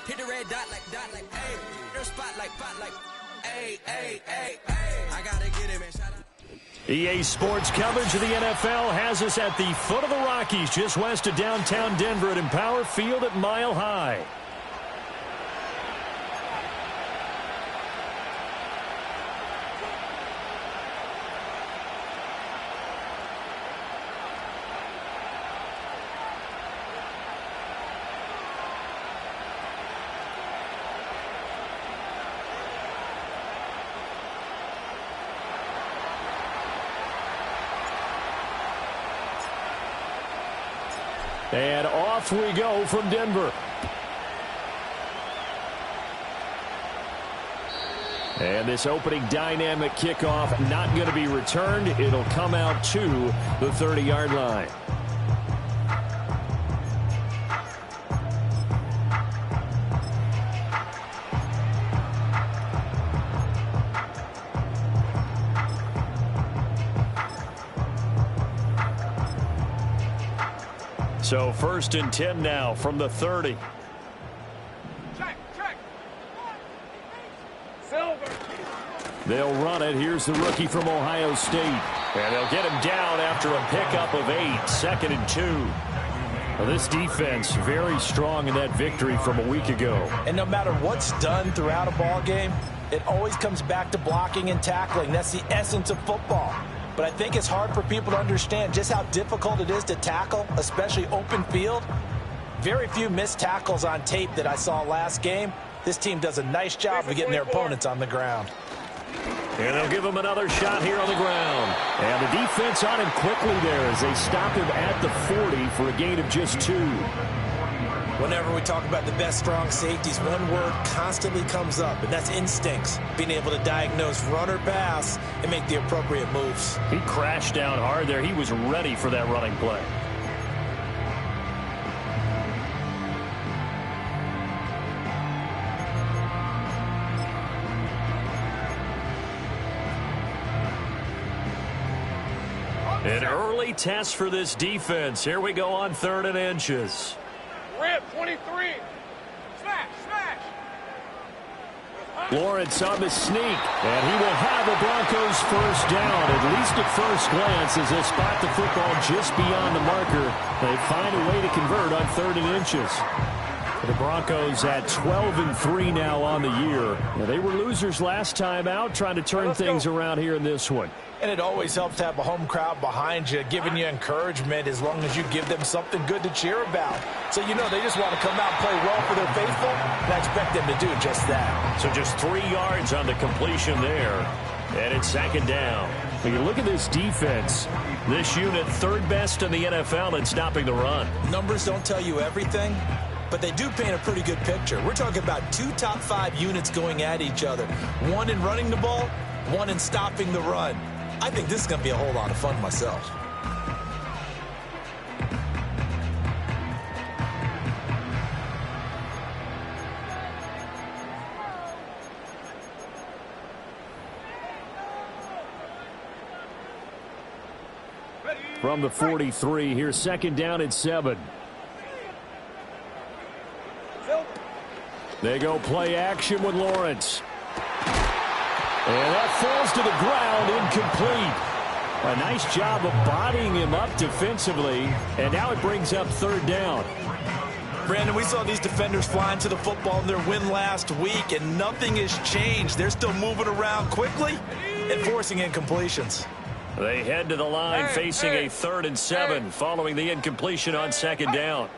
Hit the red dot like, hey. Their spot like, hey, hey, hey, hey. I gotta get it, man. Shout out. EA Sports coverage of the NFL has us at the foot of the Rockies, just west of downtown Denver at Empower Field at Mile High. And off we go from Denver. And this opening dynamic kickoff not going to be returned. It'll come out to the 30-yard line. So 1st and 10 now from the 30. Check. Silver. They'll run it. Here's the rookie from Ohio State. And they'll get him down after a pickup of 8. 2nd and 2. Well, this defense very strong in that victory from a week ago. And no matter what's done throughout a ball game, it always comes back to blocking and tackling. That's the essence of football. But I think it's hard for people to understand just how difficult it is to tackle, especially open field. Very few missed tackles on tape that I saw last game. This team does a nice job of getting their opponents on the ground. And they'll give him another shot here on the ground. And the defense on him quickly there as they stop him at the 40 for a gain of just 2. Whenever we talk about the best strong safeties, one word constantly comes up, and that's instincts. Being able to diagnose run or pass and make the appropriate moves. He crashed down hard there. He was ready for that running play. An early test for this defense. Here we go on 3rd and inches. Rip, 23. Smash. Lawrence on the sneak, and he will have the Broncos first down, at least at first glance, as they spot the football just beyond the marker. They find a way to convert on 3rd and inches. The Broncos at 12-3 now on the year. Now, they were losers last time out, trying to turn things around here in this one. And it always helps to have a home crowd behind you, giving you encouragement as long as you give them something good to cheer about. So, you know, they just want to come out and play well for their faithful, and I expect them to do just that. So just 3 yards on the completion there, and it's 2nd down. When you look at this defense, this unit 3rd best in the NFL in stopping the run. Numbers don't tell you everything, but they do paint a pretty good picture. We're talking about 2 top 5 units going at each other. One in running the ball, one in stopping the run. I think this is going to be a whole lot of fun myself. From the 43, here's 2nd down at 7. They go play action with Lawrence. And that falls to the ground, incomplete. A nice job of bodying him up defensively, and now it brings up 3rd down. Brandon, we saw these defenders flying to the football in their win last week, and nothing has changed. They're still moving around quickly and forcing incompletions. They head to the line facing a 3rd and 7 following the incompletion on 2nd down.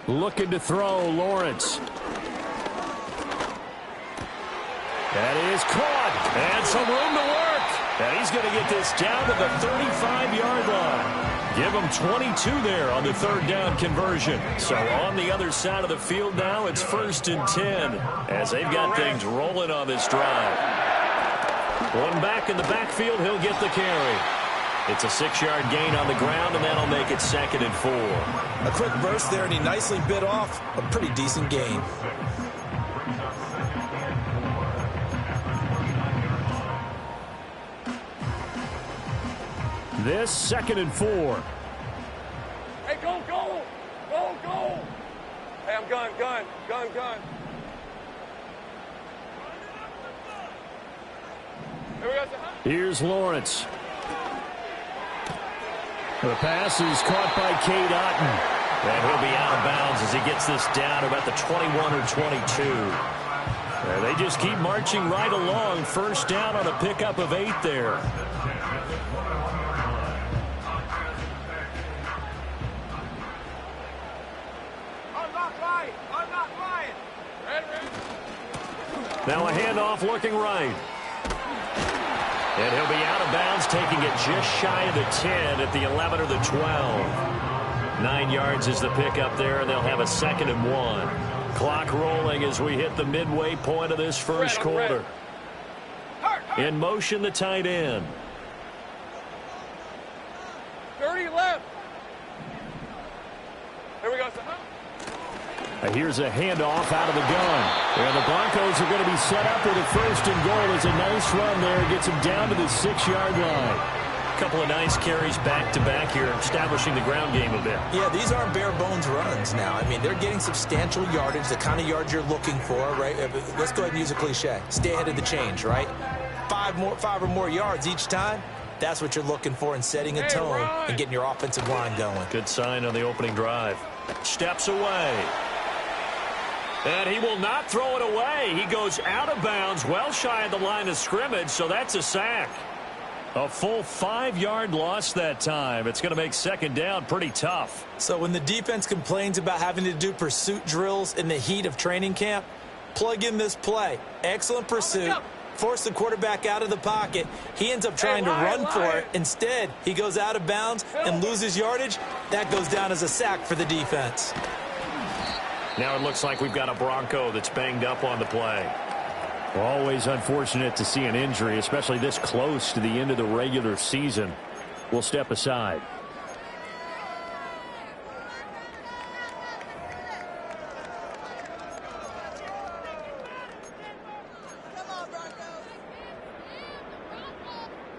Looking to throw, Lawrence. That is caught. And some room to work. And he's going to get this down to the 35-yard line. Give him 22 there on the 3rd down conversion. So on the other side of the field now, it's 1st and 10 as they've got things rolling on this drive. One back in the backfield, he'll get the carry. It's a 6-yard gain on the ground, and that'll make it 2nd and 4. A quick burst there, and he nicely bit off a pretty decent gain. This 2nd and 4. Hey, go, go! Go, go! Hey, I'm gun. Here we go. Here's Lawrence. The pass is caught by Cade Otton. And he'll be out of bounds as he gets this down about the 21 or 22. And they just keep marching right along. First down on a pickup of 8 there. I'm not lying. Now a handoff looking right. And he'll be out of bounds, taking it just shy of the 10 at the 11 or the 12. 9 yards is the pickup there, and they'll have a 2nd and 1. Clock rolling as we hit the midway point of this first quarter. In motion, the tight end. 30 left. Here we go. Here's a handoff out of the gun. And the Broncos are going to be set up with a 1st and goal. As a nice run there. Gets them down to the 6-yard line. A couple of nice carries back-to-back here, establishing the ground game a bit. Yeah, these aren't bare-bones runs now. I mean, they're getting substantial yardage, the kind of yards you're looking for, right? Let's go ahead and use a cliche. Stay ahead of the change, right? 5 or more yards each time. That's what you're looking for in setting a tone and getting your offensive line going. Good sign on the opening drive. Steps away. And he will not throw it away. He goes out of bounds, well shy of the line of scrimmage, so that's a sack. A full 5-yard loss that time. It's going to make 2nd down pretty tough. So when the defense complains about having to do pursuit drills in the heat of training camp, plug in this play. Excellent pursuit. Force the quarterback out of the pocket. He ends up trying to run for it. Instead, he goes out of bounds and loses yardage. That goes down as a sack for the defense. Now it looks like we've got a Bronco that's banged up on the play. Always unfortunate to see an injury, especially this close to the end of the regular season. We'll step aside.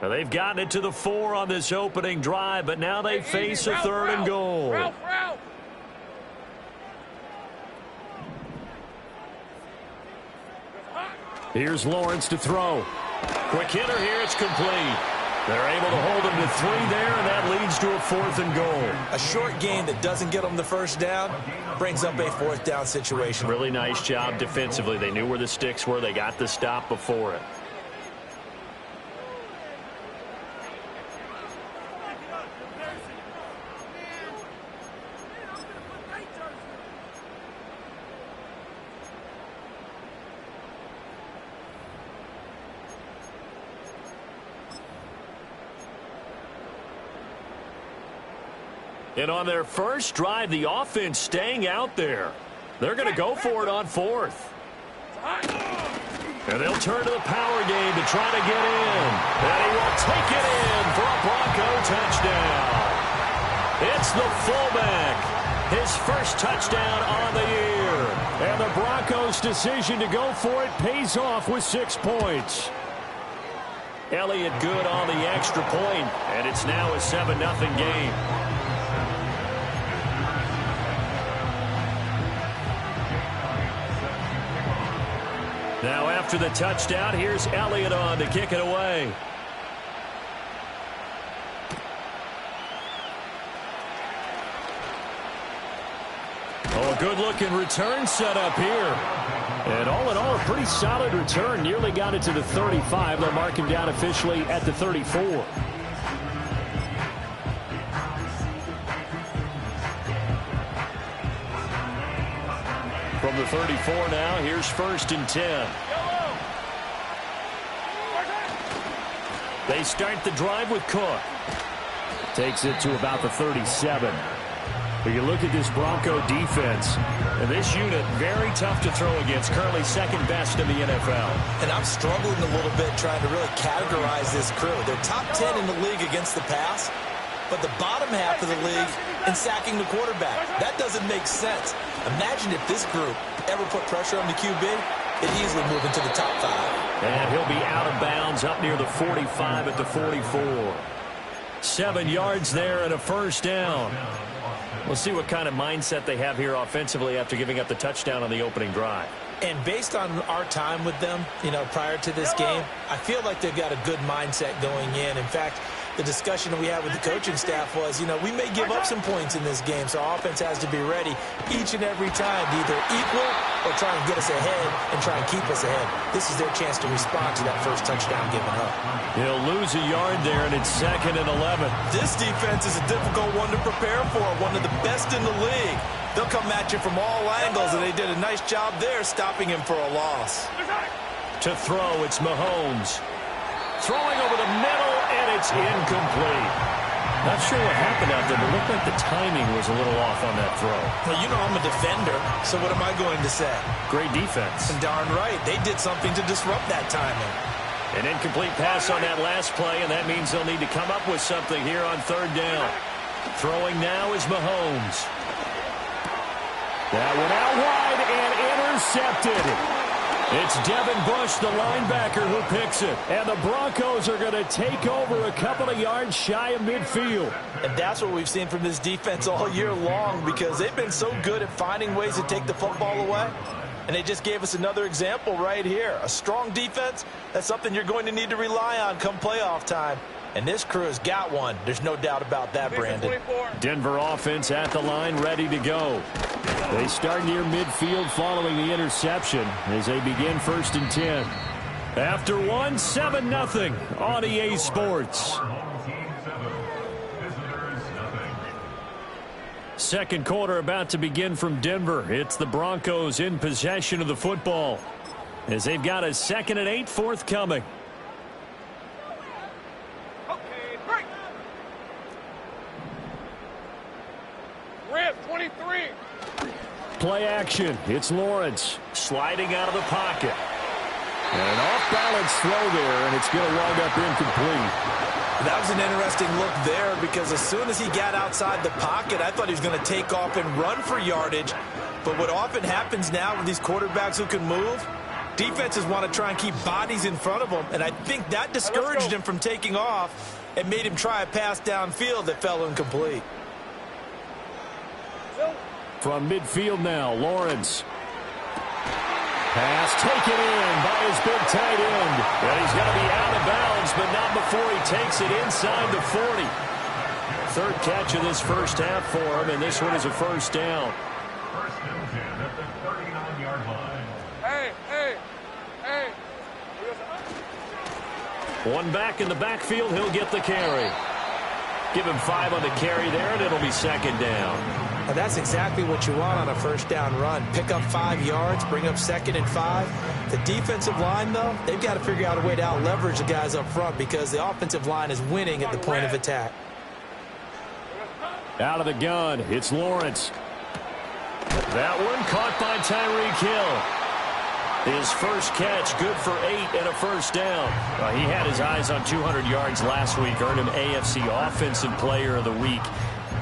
Now they've gotten it to the 4 on this opening drive, but now they face a 3rd and goal. Ralph. Here's Lawrence to throw. Quick hitter here. It's complete. They're able to hold him to 3 there, and that leads to a 4th and goal. A short game that doesn't get them the first down brings up a 4th down situation. Really nice job defensively. They knew where the sticks were. They got the stop before it. And on their first drive, the offense staying out there. They're going to go for it on 4th. And they'll turn to the power game to try to get in. And he will take it in for a Bronco touchdown. It's the fullback. His first touchdown on the year. And the Broncos' decision to go for it pays off with 6 points. Elliott good on the extra point, and it's now a 7-0 game. Now after the touchdown, here's Elliott on to kick it away. Oh, a good-looking return set up here. And all in all, a pretty solid return. Nearly got it to the 35. They'll mark him down officially at the 34. From the 34 now, here's 1st and 10. They start the drive with Cook. Takes it to about the 37. But you look at this Bronco defense, and this unit, very tough to throw against, currently 2nd best in the NFL. And I'm struggling a little bit trying to really categorize this crew. They're top 10 in the league against the pass, but the bottom half of the league in sacking the quarterback. That doesn't make sense. Imagine if this group ever put pressure on the QB, it'd easily move into the top 5. And he'll be out of bounds up near the 45 at the 44. 7 yards there and a first down. We'll see what kind of mindset they have here offensively after giving up the touchdown on the opening drive. And based on our time with them, prior to this game, I feel like they've got a good mindset going in. In fact, the discussion that we had with the coaching staff was, we may give up some points in this game, so our offense has to be ready each and every time to either equal or try and get us ahead and try and keep us ahead. This is their chance to respond to that first touchdown given up. He'll lose a yard there, and it's 2nd and 11. This defense is a difficult one to prepare for, one of the best in the league. They'll come at you from all angles, and they did a nice job there stopping him for a loss. To throw, it's Mahomes. Throwing over the middle, and it's incomplete. Not sure what happened out there, but it looked like the timing was a little off on that throw. Well, I'm a defender, so what am I going to say? Great defense. And darn right, they did something to disrupt that timing. An incomplete pass on that last play, and that means they'll need to come up with something here on 3rd down. Throwing now is Mahomes. That one out wide and intercepted. It's Devin Bush, the linebacker, who picks it. And the Broncos are going to take over a couple of yards shy of midfield. And that's what we've seen from this defense all year long, because they've been so good at finding ways to take the football away. And they just gave us another example right here. A strong defense, that's something you're going to need to rely on come playoff time. And this crew has got one. There's no doubt about that, Brandon. Denver offense at the line, ready to go. They start near midfield following the interception as they begin 1st and 10. After 7-0 on EA Sports. Second quarter about to begin from Denver. It's the Broncos in possession of the football as they've got a 2nd and 8 forthcoming. Play action. It's Lawrence sliding out of the pocket. And an off-balance throw there, and it's going to wind up incomplete. That was an interesting look there, because as soon as he got outside the pocket, I thought he was going to take off and run for yardage. But what often happens now with these quarterbacks who can move, defenses want to try and keep bodies in front of them, and I think that discouraged him from taking off and made him try a pass downfield that fell incomplete. From midfield now, Lawrence. Pass taken in by his big tight end. And he's going to be out of bounds, but not before he takes it inside the 40. 3rd catch of this first half for him, and this one is a first down. One back in the backfield, he'll get the carry. Give him 5 on the carry there, and it'll be 2nd down. And that's exactly what you want on a first down run. Pick up 5 yards, bring up 2nd and 5. The defensive line, though, they've got to figure out a way to out-leverage the guys up front, because the offensive line is winning at the point of attack. Out of the gun, it's Lawrence. That one caught by Tyreek Hill. His first catch, good for 8 and a first down. He had his eyes on 200 yards last week, earned him AFC Offensive Player of the Week.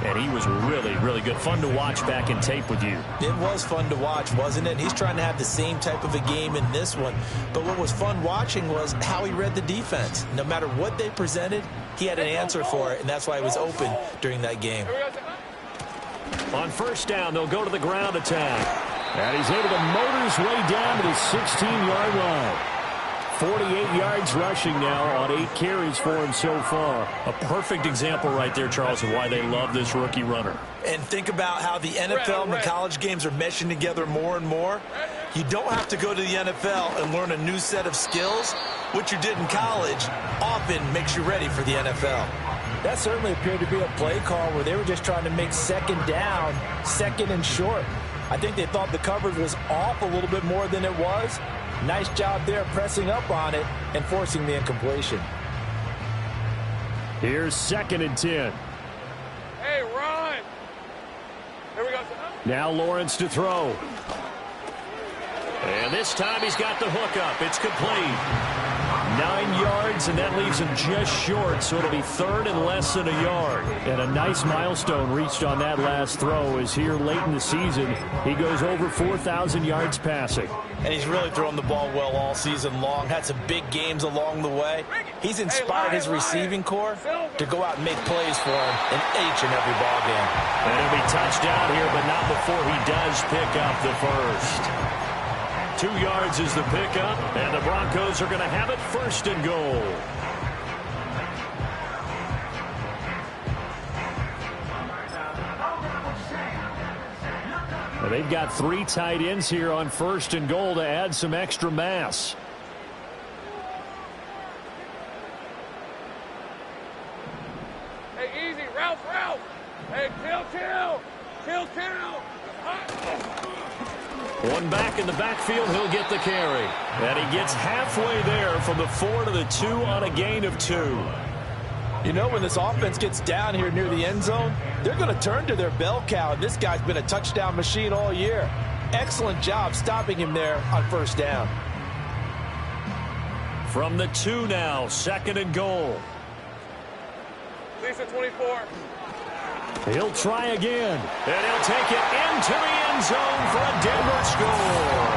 And he was really, really good. Fun to watch back in tape with you. It was fun to watch, wasn't it? He's trying to have the same type of a game in this one. But what was fun watching was how he read the defense. No matter what they presented, he had an answer for it, and that's why he was open during that game. On first down, they'll go to the ground attack. And he's able to motor his way down to the 16-yard line. 48 yards rushing now on 8 carries for him so far. A perfect example right there, Charles, of why they love this rookie runner. And think about how the NFL and the college games are meshing together more and more. You don't have to go to the NFL and learn a new set of skills. What you did in college often makes you ready for the NFL. That certainly appeared to be a play call where they were just trying to make 2nd down, 2nd and short. I think they thought the coverage was off a little bit more than it was. Nice job there pressing up on it and forcing the incompletion. Here's 2nd and 10. Hey, run! Here we go. Now Lawrence to throw. And this time he's got the hook up. It's complete. 9 yards, and that leaves him just short, so it'll be third and less than a yard. And a nice milestone reached on that last throw as here late in the season, he goes over 4,000 yards passing. And he's really thrown the ball well all season long. Had some big games along the way. He's inspired his receiving corps to go out and make plays for him in each and every ball game. And he'll be touchdown here, but not before he does pick up the first. 2 yards is the pickup, and the Broncos are going to have it first and goal. Well, they've got 3 tight ends here on first and goal to add some extra mass. Hey, easy. Ralph. Hey, chill. One back in the backfield, he'll get the carry. And he gets halfway there from the 4 to the 2 on a gain of 2. You know, when this offense gets down here near the end zone, they're going to turn to their bell cow. And this guy's been a touchdown machine all year. Excellent job stopping him there on first down. From the 2 now, second and goal. Lisa 24. He'll try again, and he'll take it into the end zone for a Denver score.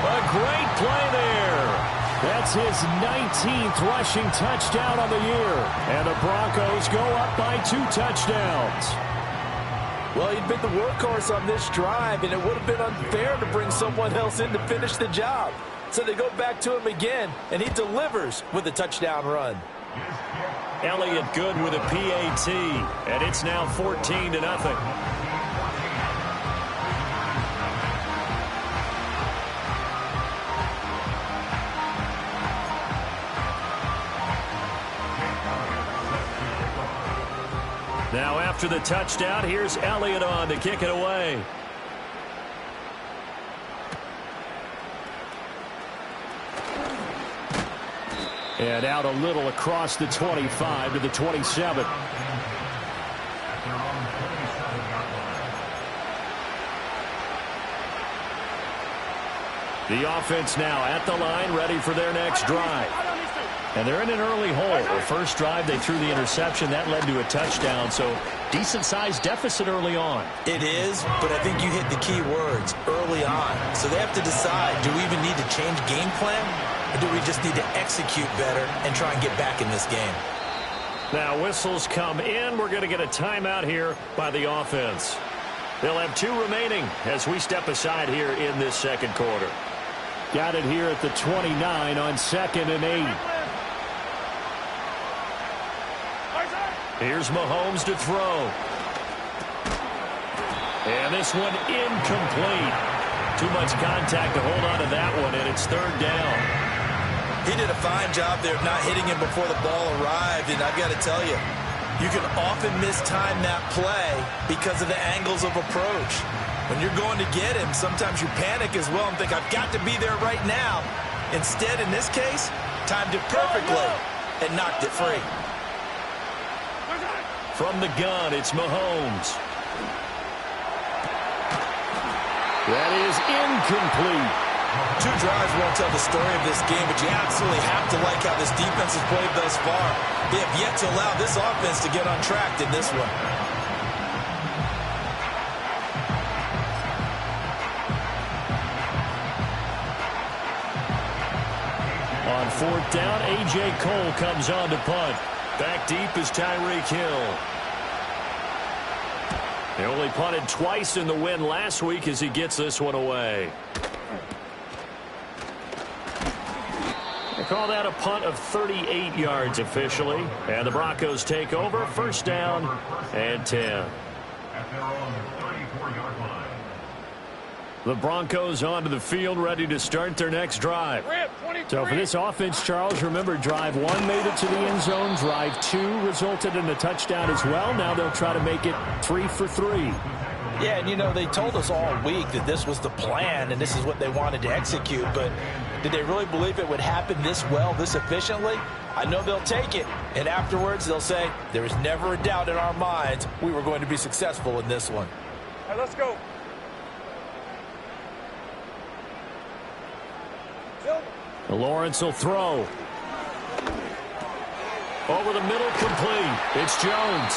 A great play there. That's his 19th rushing touchdown on the year, and the Broncos go up by 2 touchdowns. Well, he'd been the workhorse on this drive, and it would have been unfair to bring someone else in to finish the job. So they go back to him again, and he delivers with a touchdown run. Elliott good with a PAT, and it's now 14-0. Now after the touchdown, here's Elliott on to kick it away. And out a little across the 25 to the 27. The offense now at the line, ready for their next drive. And they're in an early hole. The first drive, they threw the interception. That led to a touchdown, so decent-sized deficit early on. It is, but I think you hit the key words, early on. So they have to decide, do we even need to change game plan? Or do we just need to execute better and try and get back in this game? Now whistles come in. We're going to get a timeout here by the offense. They'll have 2 remaining as we step aside here in this second quarter. Got it here at the 29 on 2nd and 8. Here's Mahomes to throw. And this one incomplete. Too much contact to hold on to that one, and it's 3rd down. He did a fine job there of not hitting him before the ball arrived, and I've got to tell you, you can often mistime that play because of the angles of approach. When you're going to get him, sometimes you panic as well and think, I've got to be there right now. Instead, in this case, timed it perfectly and knocked it free. From the gun, it's Mahomes. That is incomplete. 2 drives won't tell the story of this game, but you absolutely have to like how this defense has played thus far. They have yet to allow this offense to get on track in this one. On 4th down, A.J. Cole comes on to punt. Back deep is Tyreek Hill. They only punted twice in the win last week as he gets this one away. They call that a punt of 38 yards officially. And the Broncos take over. First down and 10. The Broncos onto the field, ready to start their next drive. So for this offense, Charles, remember, drive 1 made it to the end zone. Drive 2 resulted in a touchdown as well. Now they'll try to make it 3 for 3. Yeah, and you know, they told us all week that this was the plan and this is what they wanted to execute, but did they really believe it would happen this well, this efficiently? I know they'll take it, and afterwards they'll say, there was never a doubt in our minds we were going to be successful in this one. All right, let's go. Lawrence will throw. Over the middle, complete. It's Jones.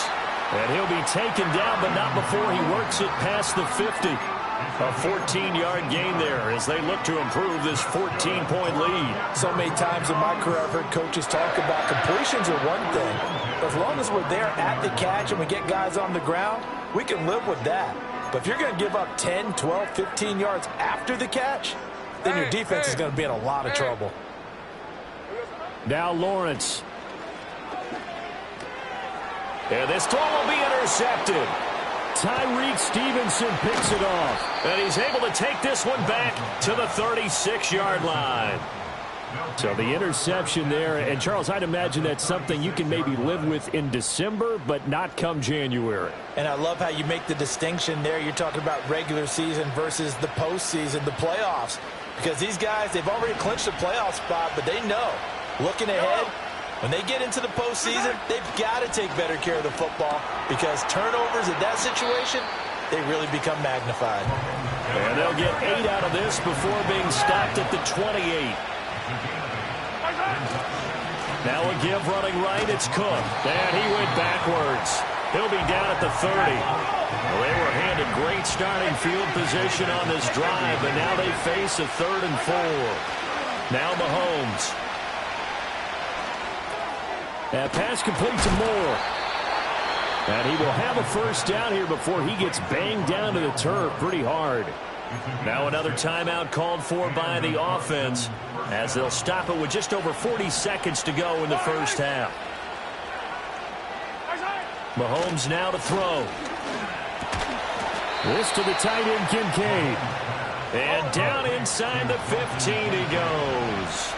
And he'll be taken down, but not before he works it past the 50. A 14-yard gain there as they look to improve this 14-point lead. So many times in my career I've heard coaches talk about completions are one thing. As long as we're there at the catch and we get guys on the ground, we can live with that. But if you're going to give up 10, 12, 15 yards after the catch, then your defense is going to be in a lot of trouble. Now Lawrence. And this throw will be intercepted. Tyreek Stevenson picks it off. And he's able to take this one back to the 36-yard line. So the interception there. And, Charles, I'd imagine that's something you can maybe live with in December, but not come January. And I love how you make the distinction there. You're talking about regular season versus the postseason, the playoffs. Because these guys, they've already clinched a playoff spot, but they know, looking ahead, when they get into the postseason, they've got to take better care of the football because turnovers in that situation, they really become magnified. And they'll get 8 out of this before being stopped at the 28. Now a give running right, it's Cook. And he went backwards. He'll be down at the 30. Well, they were handed great starting field position on this drive, but now they face a 3rd and 4. Now Mahomes. That pass complete to Moore. And he will have a first down here before he gets banged down to the turf pretty hard. Now another timeout called for by the offense as they'll stop it with just over 40 seconds to go in the first half. Mahomes now to throw. This to the tight end, Kincaid. And down inside the 15 he goes.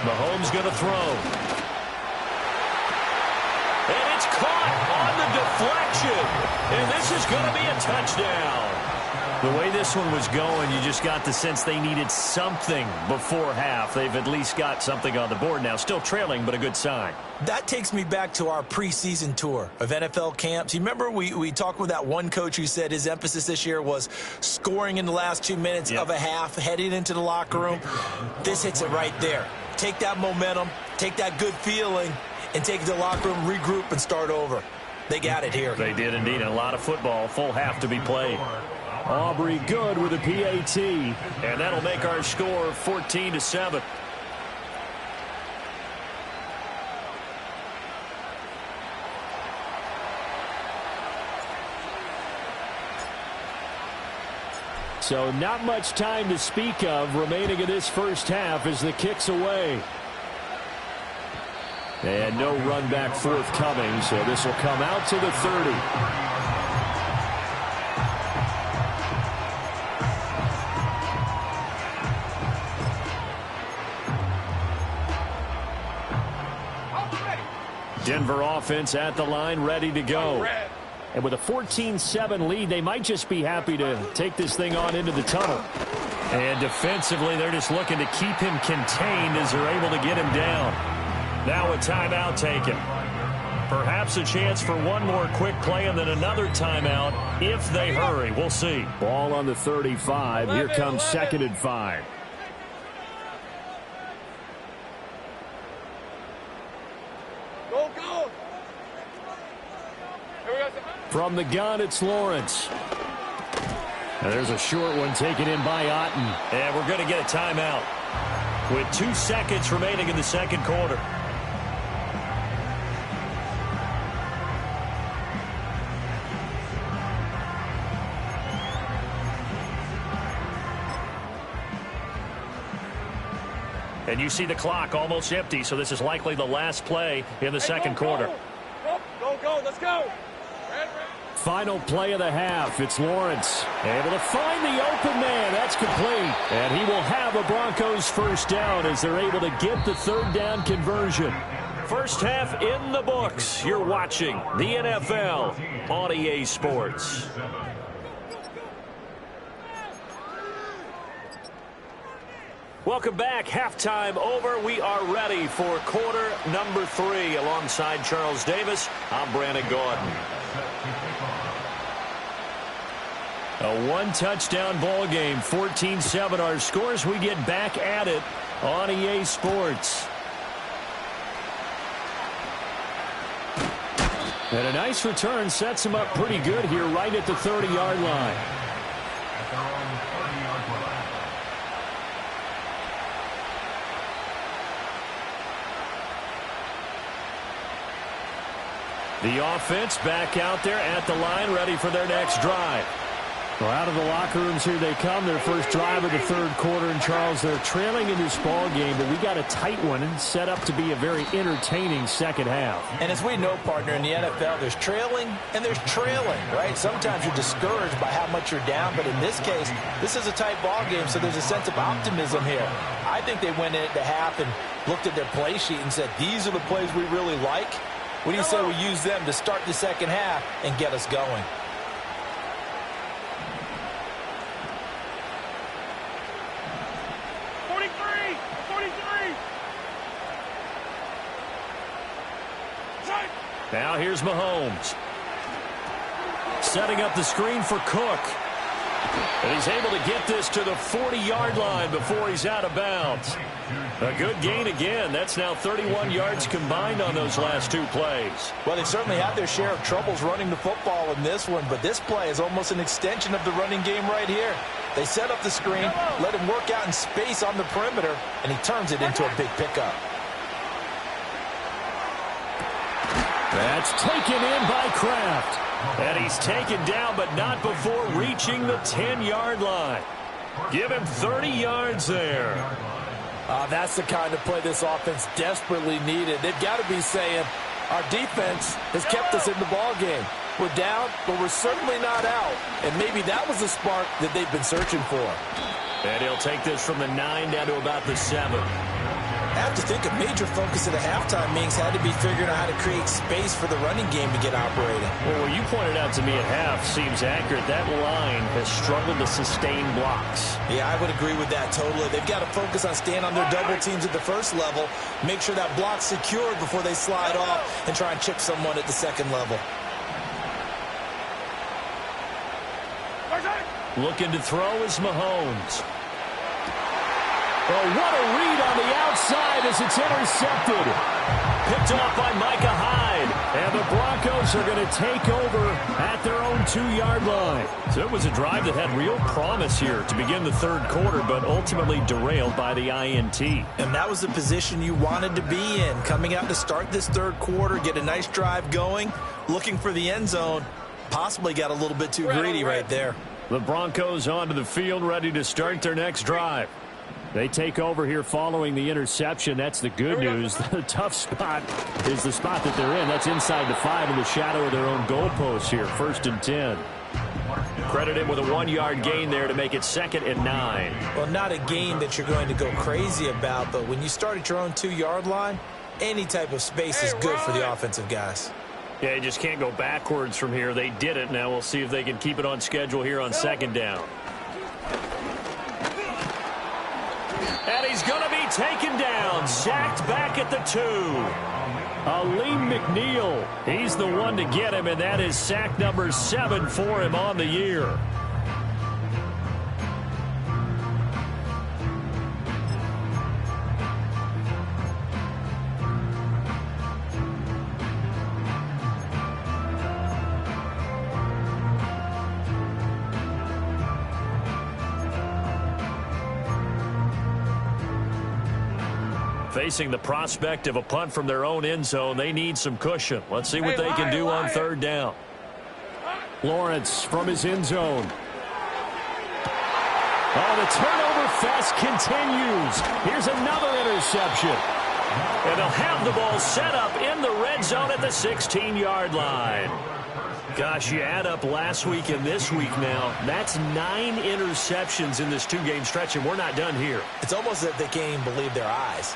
Mahomes going to throw. And it's caught on the deflection. And this is going to be a touchdown. The way this one was going, you just got the sense they needed something before half. They've at least got something on the board now. Still trailing, but a good sign. That takes me back to our preseason tour of NFL camps. You remember we talked with that one coach who said his emphasis this year was scoring in the last 2 minutes of a half, heading into the locker room. This hits it right there. Take that momentum, take that good feeling, and take it to the locker room, regroup, and start over. They got it here. They did indeed. A lot of football, full half to be played. Aubrey good with a PAT, and that'll make our score 14-7. So not much time to speak of remaining in this first half as the kick's away. And no run back forthcoming, so this will come out to the 30. Denver offense at the line, ready to go. And with a 14-7 lead, they might just be happy to take this thing on into the tunnel. And defensively, they're just looking to keep him contained as they're able to get him down. Now a timeout taken. Perhaps a chance for one more quick play and then another timeout if they hurry. We'll see. Ball on the 35. Here comes 2nd and 5. From the gun, it's Lawrence. And there's a short one taken in by Otten. And we're going to get a timeout with 2 seconds remaining in the second quarter. And you see the clock almost empty, so this is likely the last play in the second quarter. Go, let's go. Final play of the half. It's Lawrence able to find the open man. That's complete. And he will have a Broncos first down as they're able to get the 3rd down conversion. First half in the books. You're watching the NFL on EA Sports. Welcome back. Halftime over. We are ready for quarter number 3. Alongside Charles Davis, I'm Brandon Gordon. A one-touchdown ball game, 14-7 our scores. We get back at it on EA Sports. And a nice return sets him up pretty good here right at the 30-yard line. The offense back out there at the line, ready for their next drive. Well, out of the locker rooms here they come, their first drive of the third quarter. And, Charles, they're trailing in this ball game, but we got a tight one and set up to be a very entertaining second half. And as we know, partner, in the NFL, there's trailing and there's trailing, right? Sometimes you're discouraged by how much you're down, but in this case, this is a tight ball game, so there's a sense of optimism here. I think they went into half and looked at their play sheet and said, these are the plays we really like. What do you say we use them to start the second half and get us going? Now here's Mahomes. Setting up the screen for Cook. And he's able to get this to the 40-yard line before he's out of bounds. A good gain again. That's now 31 yards combined on those last two plays. Well, they certainly had their share of troubles running the football in this one, but this play is almost an extension of the running game right here. They set up the screen, let him work out in space on the perimeter, and he turns it into a big pickup. That's taken in by Kraft. And he's taken down, but not before reaching the 10-yard line. Give him 30 yards there. That's the kind of play this offense desperately needed. They've got to be saying, our defense has kept us in the ball game. We're down, but we're certainly not out. And maybe that was the spark that they've been searching for. And he'll take this from the 9 down to about the 7. I have to think a major focus at the halftime, Minks, had to be figuring out how to create space for the running game to get operating. Well, what you pointed out to me at half seems accurate. That line has struggled to sustain blocks. Yeah, I would agree with that totally. They've got to focus on staying on their double teams at the first level, make sure that block's secured before they slide off and try and chip someone at the second level. Looking to throw is Mahomes. Oh, what a read on the outside as it's intercepted. Picked off by Micah Hyde. And the Broncos are going to take over at their own 2-yard line. So it was a drive that had real promise here to begin the third quarter, but ultimately derailed by the INT. And that was the position you wanted to be in. Coming out to start this third quarter, get a nice drive going, looking for the end zone. Possibly got a little bit too greedy right there. The Broncos onto the field, ready to start their next drive. They take over here following the interception. That's the good news. The tough spot is the spot that they're in. That's inside the 5 in the shadow of their own goalpost here. 1st and 10. Credit him with a 1-yard gain there to make it 2nd and 9. Well, not a gain that you're going to go crazy about, but when you start at your own 2-yard line, any type of space is good for the offensive guys. Yeah, you just can't go backwards from here. They did it. Now we'll see if they can keep it on schedule here on 2nd down. And he's going to be taken down, sacked back at the 2. Aleem McNeil, he's the one to get him, and that is sack number 7 for him on the year. Facing the prospect of a punt from their own end zone, they need some cushion. Let's see what they can do on 3rd down. Lawrence from his end zone. Oh, the turnover fest continues. Here's another interception. And they'll have the ball set up in the red zone at the 16-yard line. Gosh, you add up last week and this week now, that's 9 interceptions in this 2-game stretch, and we're not done here. It's almost as if they can't even believe their eyes.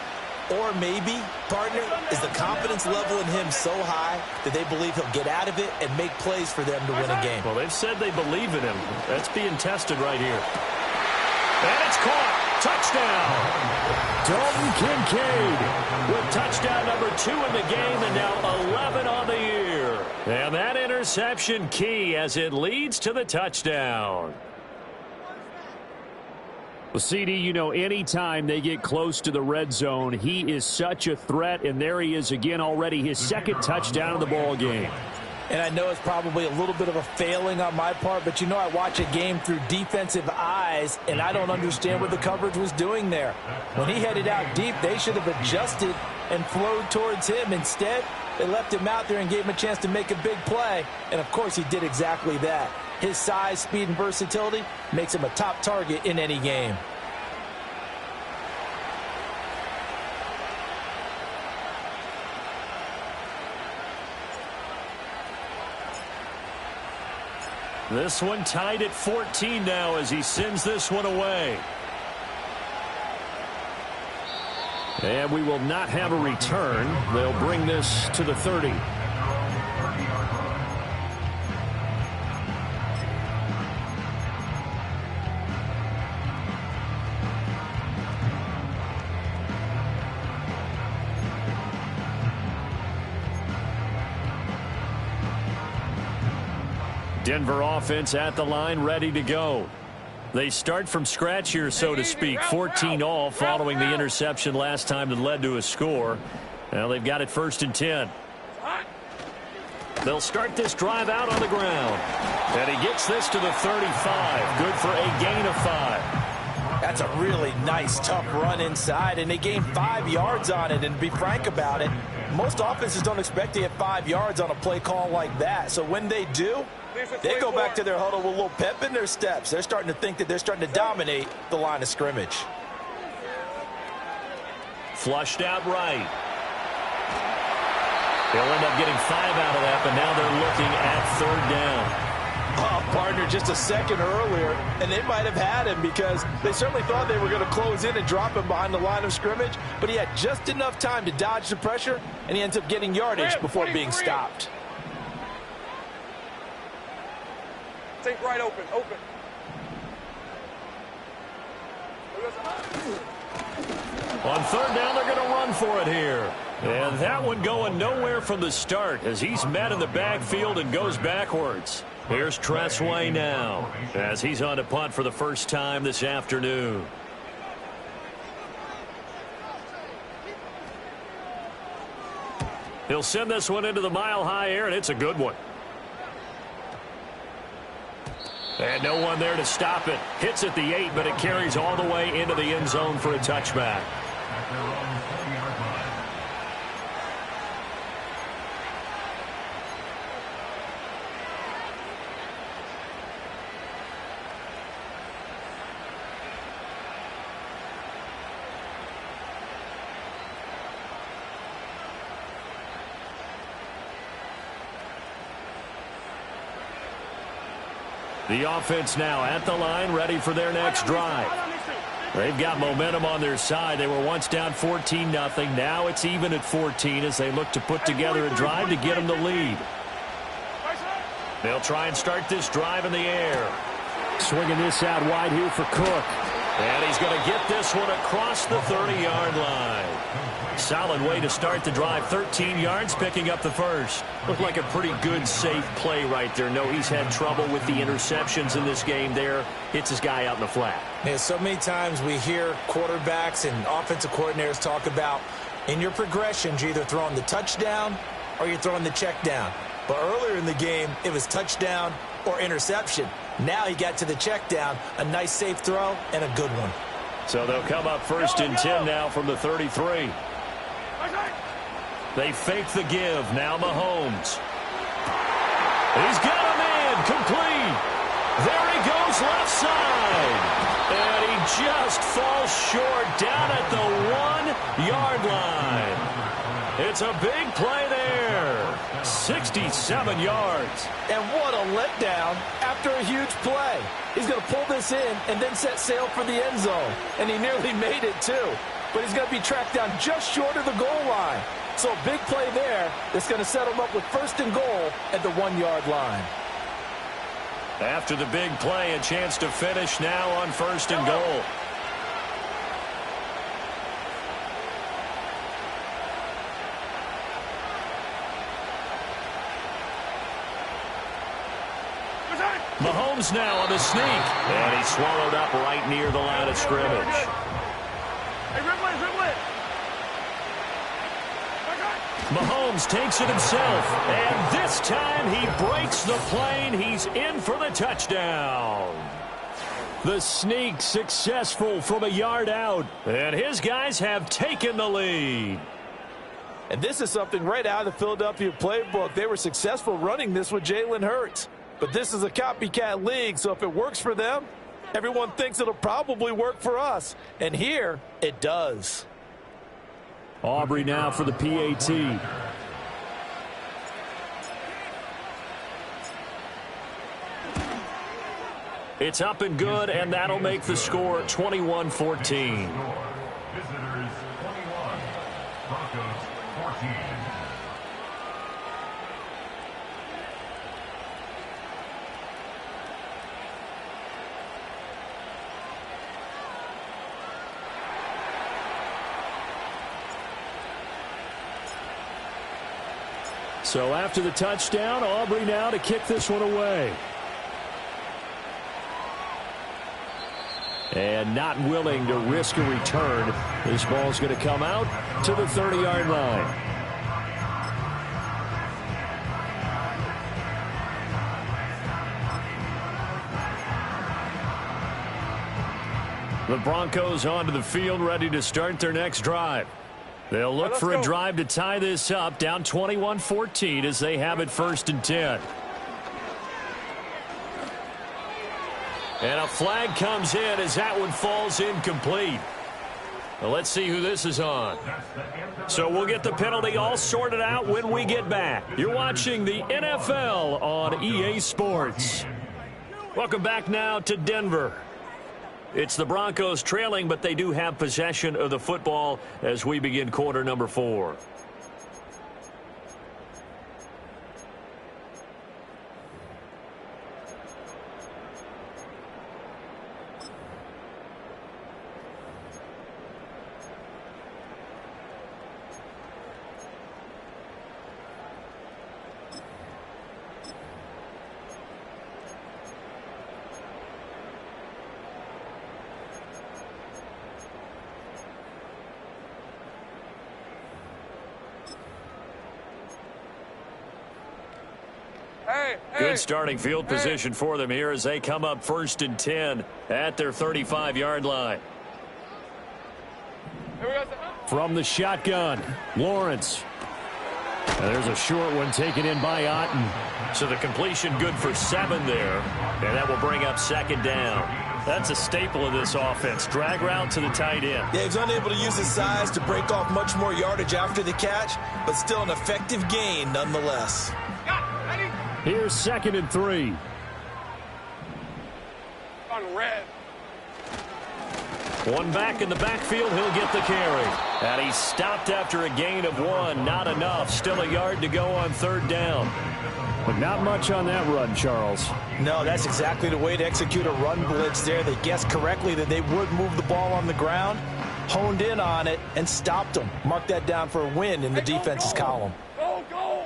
Or maybe, partner, is the confidence level in him so high that they believe he'll get out of it and make plays for them to win a game. Well, they've said they believe in him. That's being tested right here. And it's caught. Touchdown. Dalton Kincaid with touchdown number 2 in the game and now 11 on the year. And that interception key as it leads to the touchdown. Well, CD, you know, anytime they get close to the red zone, he is such a threat, and there he is again already, his 2nd touchdown of the ball game. And I know it's probably a little bit of a failing on my part, but you know I watch a game through defensive eyes, and I don't understand what the coverage was doing there. When he headed out deep, they should have adjusted and flowed towards him. Instead, they left him out there and gave him a chance to make a big play. And, of course, he did exactly that. His size, speed, and versatility makes him a top target in any game. This one tied at 14 now as he sends this one away. And we will not have a return. They'll bring this to the 30. Denver offense at the line, ready to go. They start from scratch here, so to speak. 14 all following the interception last time that led to a score. Now they've got it 1st and 10. They'll start this drive out on the ground. And he gets this to the 35. Good for a gain of 5. That's a really nice, tough run inside, and they gained 5 yards on it. And to be frank about it, most offenses don't expect to get 5 yards on a play call like that. So when they do, they go back to their huddle with a little pep in their steps. They're starting to think that they're starting to dominate the line of scrimmage. Flushed out right. They'll end up getting 5 out of that, but now they're looking at 3rd down. Partner just a second earlier, and they might have had him because they certainly thought they were going to close in and drop him behind the line of scrimmage, but he had just enough time to dodge the pressure, and he ends up getting yardage before being stopped. Take right open. On 3rd down, they're going to run for it here. And that one going nowhere from the start as he's met in the backfield and goes backwards. Here's Tressway now as he's on to punt for the first time this afternoon. He'll send this one into the mile-high air, and it's a good one. And no one there to stop it. Hits at the 8, but it carries all the way into the end zone for a touchback. The offense now at the line, ready for their next drive. They've got momentum on their side. They were once down 14-0. Now it's even at 14 as they look to put together a drive to get them the lead. They'll try and start this drive in the air. Swinging this out wide here for Cook. And he's going to get this one across the 30-yard line. Solid way to start the drive. 13 yards, picking up the first. Looked like a pretty good, safe play right there. No, he's had trouble with the interceptions in this game there. Hits his guy out in the flat. Yeah, so many times we hear quarterbacks and offensive coordinators talk about in your progressions, you're either throwing the touchdown or you're throwing the check down. But earlier in the game, it was touchdown or interception. Now he got to the check down, a nice safe throw, and a good one. So they'll come up 1st and 10 now from the 33. They fake the give. Now Mahomes. He's got a man complete. There he goes left side. And he just falls short down at the 1-yard line. It's a big play there. 67 yards. And what a letdown after a huge play. He's going to pull this in and then set sail for the end zone. And he nearly made it too. But he's going to be tracked down just short of the goal line. So a big play there that's going to set him up with 1st and goal at the 1-yard line. After the big play, a chance to finish now on 1st and goal. Mahomes now on the sneak. And he's swallowed up right near the line of scrimmage. Hey, dribble it. Mahomes takes it himself, and this time he breaks the plane. He's in for the touchdown. The sneak successful from a yard out, and his guys have taken the lead. And this is something right out of the Philadelphia playbook. They were successful running this with Jalen Hurts. But this is a copycat league, so if it works for them, everyone thinks it'll probably work for us. And here, it does. Aubrey now for the PAT. It's up and good, and that'll make the score 21-14. Visitors 21, Broncos 14. So after the touchdown, Aubrey now to kick this one away. And not willing to risk a return. This ball's going to come out to the 30-yard line. The Broncos onto the field, ready to start their next drive. They'll look for a drive to tie this up, down 21-14 as they have it 1st and 10. And a flag comes in as that one falls incomplete. Well, let's see who this is on. So we'll get the penalty all sorted out when we get back. You're watching the NFL on EA Sports. Welcome back now to Denver. It's the Broncos trailing, but they do have possession of the football as we begin quarter number 4. Good starting field position for them here as they come up 1st and 10 at their 35-yard line. From the shotgun, Lawrence. And there's a short one taken in by Otten. So the completion good for 7 there. And that will bring up 2nd down. That's a staple of this offense. Drag route to the tight end. Yeah, he's unable to use his size to break off much more yardage after the catch, but still an effective gain nonetheless. Here's 2nd and 3. On red. One back in the backfield, he'll get the carry. And he's stopped after a gain of 1. Not enough. Still a yard to go on 3rd down. But not much on that run, Charles. No, that's exactly the way to execute a run blitz there. They guessed correctly that they would move the ball on the ground, honed in on it, and stopped them. Mark that down for a win in the defense's column. Go, go.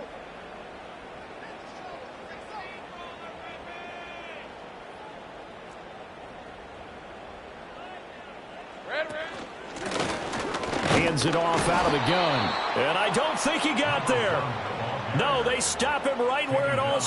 Hands it off out of the gun. And I don't think he got there. No, they stop him right where it all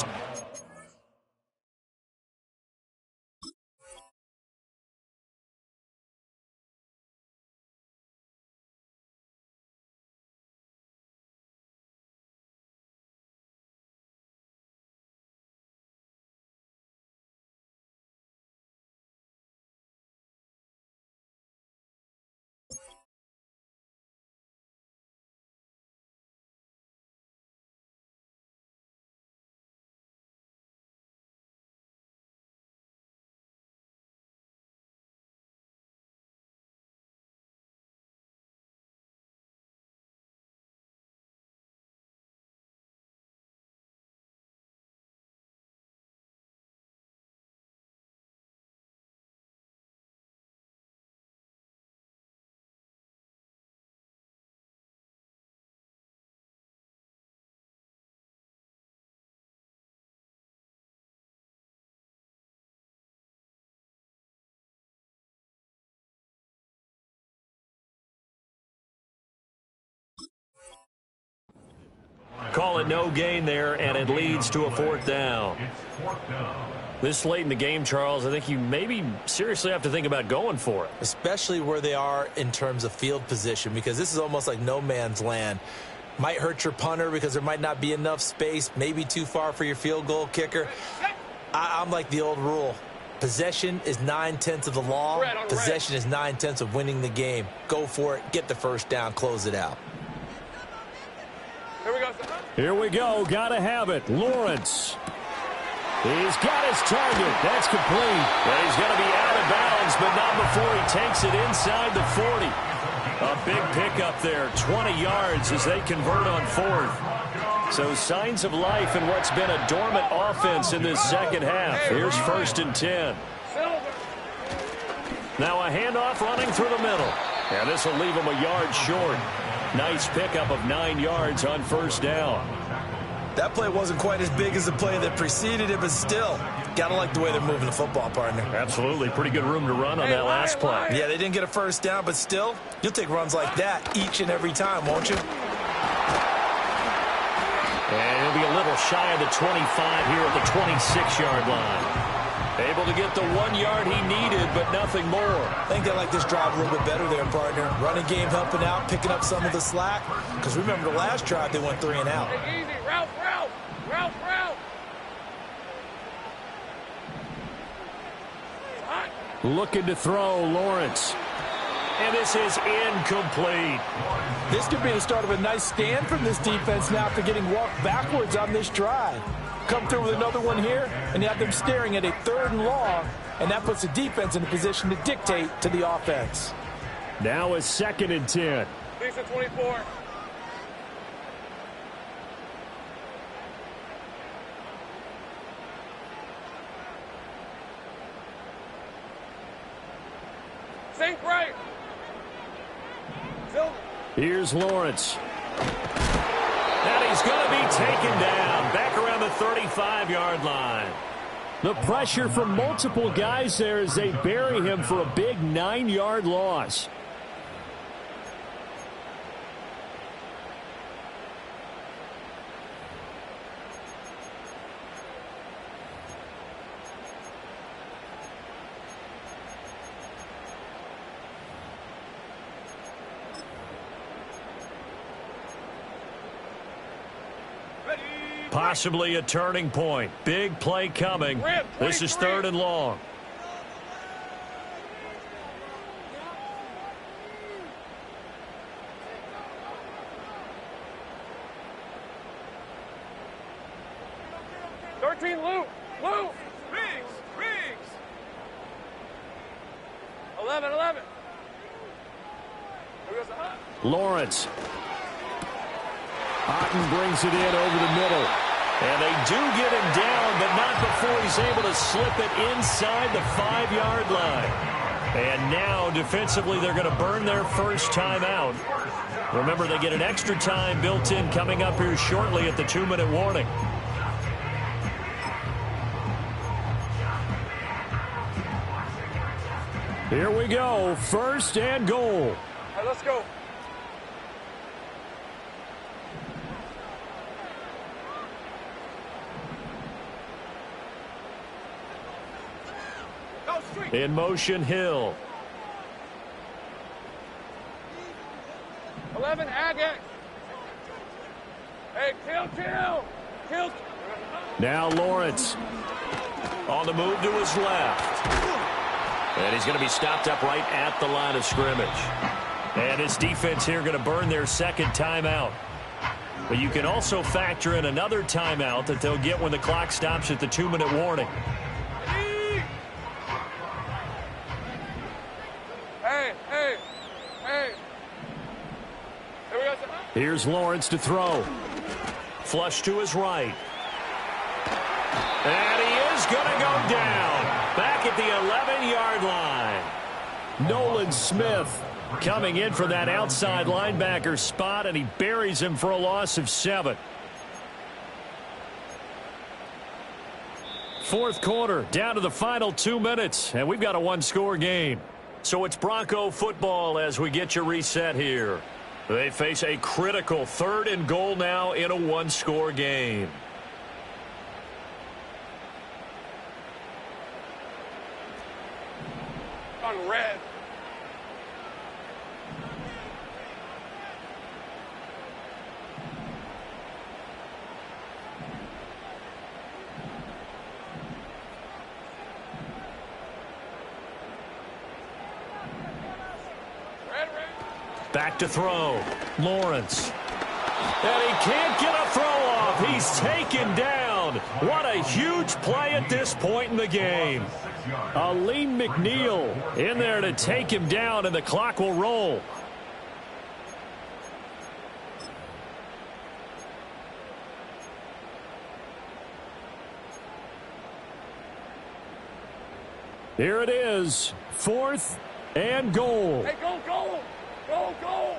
call it no gain there, and it leads to a 4th down. It's 4th down. This late in the game, Charles, I think you maybe seriously have to think about going for it. Especially where they are in terms of field position, because this is almost like no man's land. Might hurt your punter because there might not be enough space, maybe too far for your field goal kicker. I'm like the old rule. Possession is 9/10 of the law. Possession is 9/10 of winning the game. Go for it. Get the first down. Close it out. Here we go. Got to have it. Lawrence. He's got his target. That's complete. And he's going to be out of bounds, but not before he takes it inside the 40. A big pickup there. 20 yards as they convert on 4th. So signs of life in what's been a dormant offense in this second half. Here's 1st and 10. Now a handoff running through the middle. And this will leave him a yard short. Nice pickup of 9 yards on 1st down. That play wasn't quite as big as the play that preceded it, but still, gotta like the way they're moving the football, partner. Absolutely. Pretty good room to run on that last play. Yeah, they didn't get a first down, but still, you'll take runs like that each and every time, won't you? And he'll be a little shy of the 25 here at the 26-yard line. Able to get the 1 yard he needed, but nothing more. I think they like this drive a little bit better there, partner. Running game helping out, picking up some of the slack. Because remember the last drive, they went 3 and out. Easy, route. Looking to throw, Lawrence. And this is incomplete. This could be the start of a nice stand from this defense now after getting walked backwards on this drive. Come through with another one here, and you have them staring at a 3rd and long, and that puts the defense in a position to dictate to the offense. Now a 2nd and 10. Decent 24. Sink right. Silver. Here's Lawrence. And he's going to be taken down back around the 35-yard line. The pressure from multiple guys there as they bury him for a big 9-yard loss. Possibly a turning point. Big play coming. This is 3rd and long. Luke. 11. Lawrence. Otten brings it in over the middle. And they do get him down, but not before he's able to slip it inside the 5-yard line. And now, defensively, they're going to burn their first timeout. Remember, they get an extra time built in coming up here shortly at the 2-minute warning. Here we go, 1st and goal. All right, let's go. In motion, Hill. 11, Agate. Hey, kill. Now Lawrence. On the move to his left. And he's going to be stopped up right at the line of scrimmage. And his defense here going to burn their 2nd timeout. But you can also factor in another timeout that they'll get when the clock stops at the 2-minute warning. Hey. Here we go. Here's Lawrence to throw. Flush to his right. And he is going to go down. Back at the 11-yard line. Nolan Smith coming in for that outside linebacker spot, and he buries him for a loss of 7. 4th quarter, down to the final 2 minutes, and we've got a 1-score game. So it's Bronco football as we get you reset here. They face a critical 3rd and goal now in a one-score game. On red. Back to throw. Lawrence. And he can't get a throw off. He's taken down. What a huge play at this point in the game. Aleem McNeil in there to take him down, and the clock will roll. Here it is. 4th and goal. Hey, go, go! Go, go!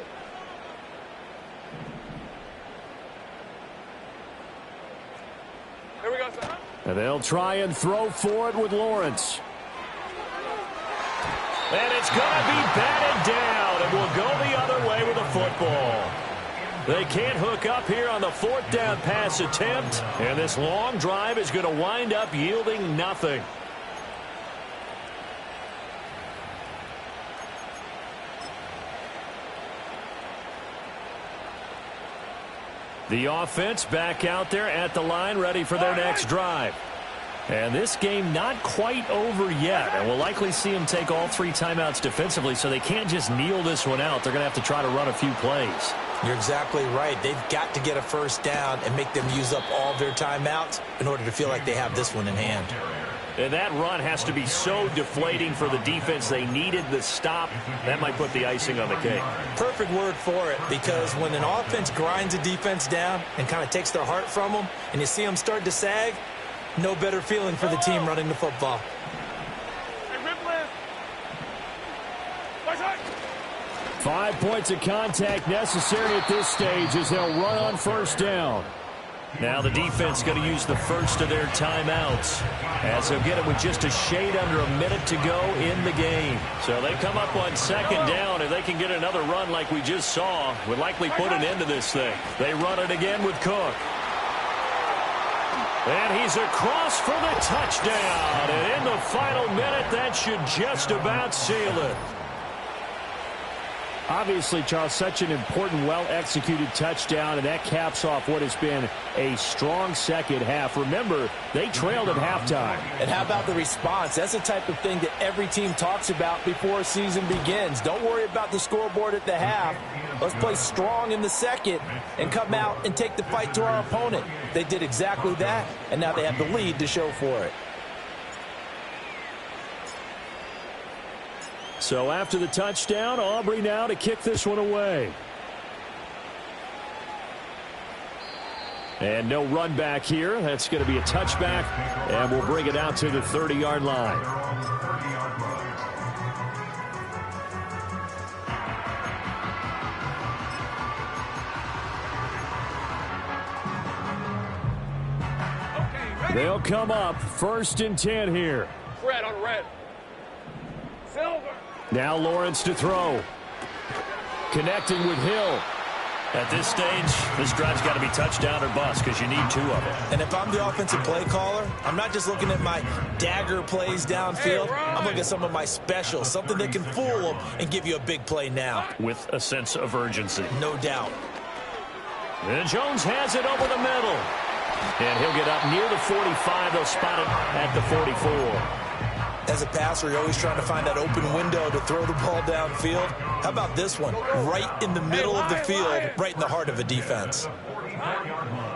Here we go, son. And they'll try and throw for it with Lawrence. And it's going to be batted down, and will go the other way with the football. They can't hook up here on the 4th down pass attempt, and this long drive is going to wind up yielding nothing. The offense back out there at the line, ready for their next drive. And this game not quite over yet. And we'll likely see them take all 3 timeouts defensively, so they can't just kneel this one out. They're going to have to try to run a few plays. You're exactly right. They've got to get a first down and make them use up all their timeouts in order to feel like they have this one in hand. And that run has to be so deflating for the defense. They needed the stop. That might put the icing on the cake. Perfect word for it, because when an offense grinds a defense down and kind of takes their heart from them, and you see them start to sag, no better feeling for the team running the football. Hey, Ripley! 5 points of contact necessary at this stage as they'll run on first down. Now the defense going to use the first of their timeouts as they'll get it with just a shade under a minute to go in the game. So they come up on 2nd down. If they can get another run like we just saw, would likely put an end to this thing. They run it again with Cook. And he's across for the touchdown. And in the final minute, that should just about seal it. Obviously, Charles, such an important, well-executed touchdown, and that caps off what has been a strong second half. Remember, they trailed at halftime. And how about the response? That's the type of thing that every team talks about before a season begins. Don't worry about the scoreboard at the half. Let's play strong in the second and come out and take the fight to our opponent. They did exactly that, and now they have the lead to show for it. So after the touchdown, Aubrey now to kick this one away. And no run back here. That's going to be a touchback, and we'll bring it out to the 30-yard line. They'll come up 1st and 10 here. Red on red. Silver. Now Lawrence to throw. Connecting with Hill. At this stage, this drive's got to be touchdown or bust because you need 2 of them. And if I'm the offensive play caller, I'm not just looking at my dagger plays downfield. I'm looking at some of my specials, something that can fool them and give you a big play now. With a sense of urgency. No doubt. And Jones has it over the middle. And he'll get up near the 45. They'll spot it at the 44. As a passer, you're always trying to find that open window to throw the ball downfield. How about this one? Right in the middle of the field, right in the heart of a defense.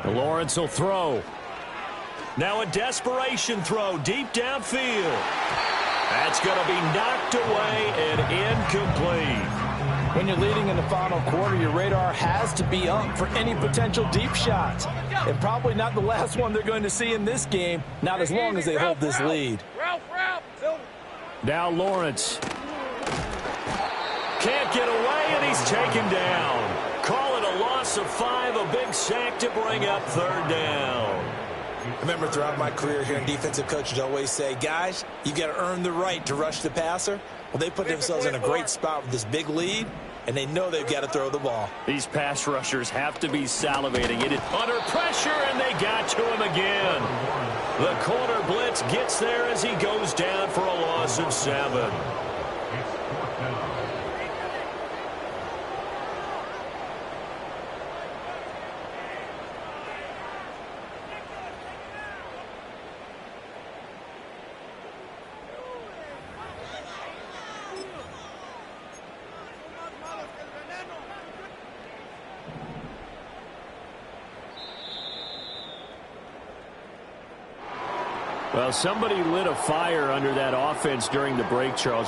Lawrence will throw. Now a desperation throw deep downfield. That's going to be knocked away and incomplete. When you're leading in the final quarter, your radar has to be up for any potential deep shots. And probably not the last one they're going to see in this game, not as long as they hold this lead. Now Lawrence. Can't get away, and he's taken down. Call it a loss of 5, a big sack to bring up 3rd down. I remember throughout my career here, defensive coaches always say, guys, you got to earn the right to rush the passer. Well, they put themselves in a great spot with this big lead, and they know they've got to throw the ball. These pass rushers have to be salivating. It is under pressure, and they got to him again. The corner blitz gets there as he goes down for a loss of 7. Well, somebody lit a fire under that offense during the break, Charles.